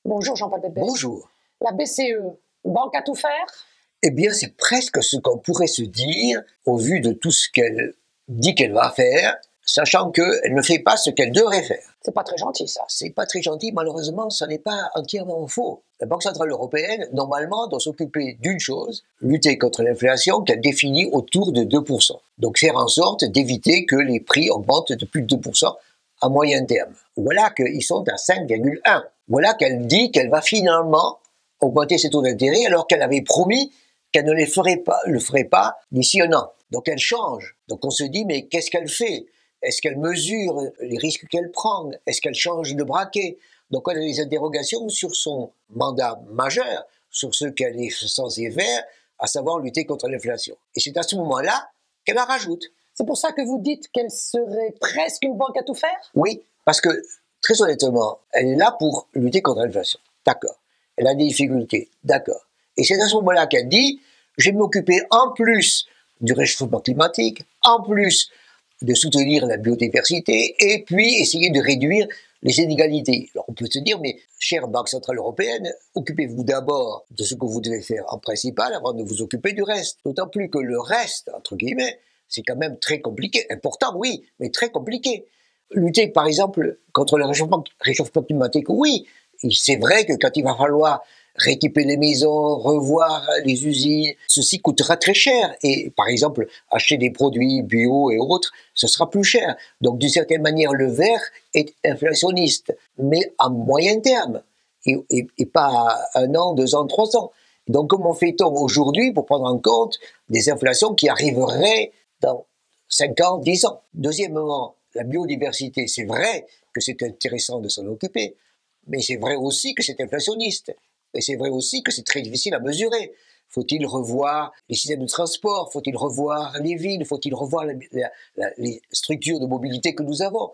Bonjour Jean-Paul Belbès. Bonjour. La BCE, banque à tout faire? Eh bien, c'est presque ce qu'on pourrait se dire au vu de tout ce qu'elle dit qu'elle va faire, sachant qu'elle ne fait pas ce qu'elle devrait faire. C'est pas très gentil ça. C'est pas très gentil, malheureusement, ce n'est pas entièrement faux. La Banque Centrale Européenne, normalement, doit s'occuper d'une chose, lutter contre l'inflation qu'elle définit autour de 2%. Donc faire en sorte d'éviter que les prix augmentent de plus de 2% à moyen terme. Voilà qu'ils sont à 5,1. Voilà qu'elle dit qu'elle va finalement augmenter ses taux d'intérêt alors qu'elle avait promis qu'elle ne le ferait pas d'ici un an. Donc elle change. Donc on se dit, mais qu'est-ce qu'elle fait? Est-ce qu'elle mesure les risques qu'elle prend? Est-ce qu'elle change de braquet? Donc on a des interrogations sur son mandat majeur, sur ce qu'elle est censée faire, à savoir lutter contre l'inflation. Et c'est à ce moment-là qu'elle la rajoute. C'est pour ça que vous dites qu'elle serait presque une banque à tout faire? Oui, parce que, très honnêtement, elle est là pour lutter contre l'inflation. D'accord. Elle a des difficultés. D'accord. Et c'est à ce moment-là qu'elle dit, je vais m'occuper en plus du réchauffement climatique, en plus de soutenir la biodiversité, et puis essayer de réduire les inégalités. Alors on peut se dire, mais chère Banque Centrale Européenne, occupez-vous d'abord de ce que vous devez faire en principal avant de vous occuper du reste. D'autant plus que le reste, entre guillemets, c'est quand même très compliqué. Important, oui, mais très compliqué. Lutter, par exemple, contre le réchauffement climatique, oui. C'est vrai que quand il va falloir rééquiper les maisons, revoir les usines, ceci coûtera très cher. Et par exemple, acheter des produits bio et autres, ce sera plus cher. Donc d'une certaine manière, le vert est inflationniste, mais à moyen terme, et pas à 1 an, 2 ans, 3 ans. Donc comment fait-on aujourd'hui pour prendre en compte des inflations qui arriveraient dans 5 ans, 10 ans? Deuxièmement, la biodiversité, c'est vrai que c'est intéressant de s'en occuper, mais c'est vrai aussi que c'est inflationniste. Et c'est vrai aussi que c'est très difficile à mesurer. Faut-il revoir les systèmes de transport? Faut-il revoir les villes? Faut-il revoir les structures de mobilité que nous avons?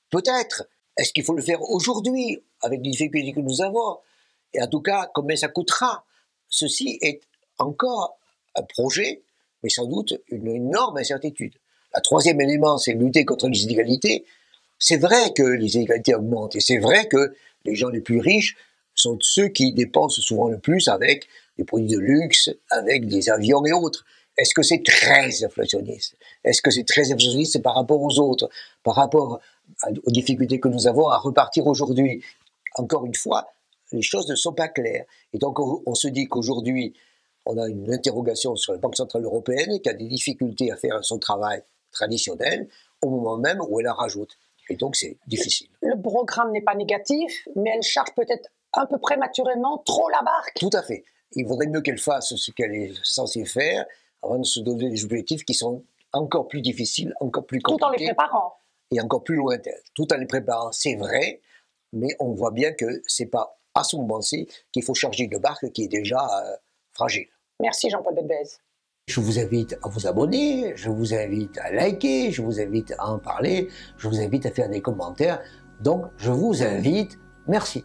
Peut-être. Est-ce qu'il faut le faire aujourd'hui, avec les difficultés que nous avons? Et en tout cas, combien ça coûtera? Ceci est encore un projet, mais sans doute une énorme incertitude. Le troisième élément, c'est lutter contre les inégalités. C'est vrai que les inégalités augmentent, et c'est vrai que les gens les plus riches sont ceux qui dépensent souvent le plus avec des produits de luxe, avec des avions et autres. Est-ce que c'est très inflationniste? Est-ce que c'est très inflationniste par rapport aux autres, par rapport aux difficultés que nous avons à repartir aujourd'hui? Encore une fois, les choses ne sont pas claires. Et donc on se dit qu'aujourd'hui, on a une interrogation sur la Banque Centrale Européenne qui a des difficultés à faire son travail traditionnel au moment même où elle en rajoute. Et donc c'est difficile. Le programme n'est pas négatif, mais elle charge peut-être un peu prématurément trop la barque. Tout à fait. Il vaudrait mieux qu'elle fasse ce qu'elle est censée faire avant de se donner des objectifs qui sont encore plus difficiles, encore plus compliqués. Tout en les préparant. Et encore plus lointains. Tout en les préparant, c'est vrai, mais on voit bien que c'est pas à ce moment-ci qu'il faut charger une barque qui est déjà fragile. Merci Jean-Paul Belbès. Je vous invite à vous abonner, je vous invite à liker, je vous invite à en parler, je vous invite à faire des commentaires. Donc, je vous invite. Merci.